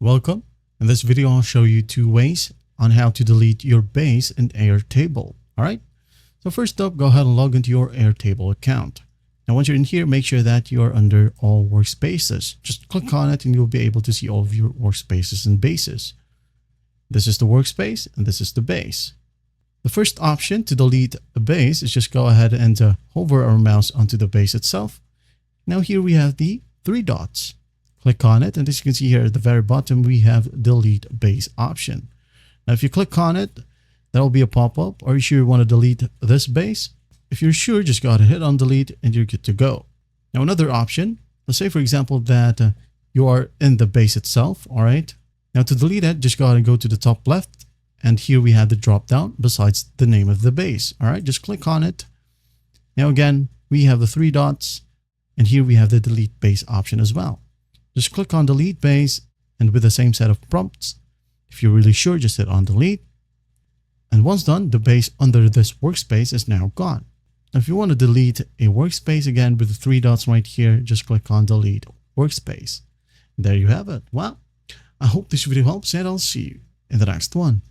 Welcome. In this video, I'll show you two ways on how to delete your base in Airtable. All right. So first up, go ahead and log into your Airtable account. Now, once you're in here, make sure that you're under all workspaces. Just click on it and you'll be able to see all of your workspaces and bases. This is the workspace and this is the base. The first option to delete a base is just go ahead and hover our mouse onto the base itself. Now here we have the three dots. Click on it, and as you can see here at the very bottom, we have delete base option. Now, if you click on it, there will be a pop-up. Are you sure you want to delete this base? If you're sure, just go ahead and hit on delete and you're good to go. Now, another option, let's say, for example, that you are in the base itself. All right. Now, to delete it, just go ahead and go to the top left. And here we have the drop down besides the name of the base. All right. Just click on it. Now, again, we have the three dots, and here we have the delete base option as well. Just click on delete base, and with the same set of prompts, if you're really sure, just hit on delete. And once done, the base under this workspace is now gone. Now, if you want to delete a workspace again with the three dots right here, just click on delete workspace. And there you have it. Well, I hope this video helps, and I'll see you in the next one.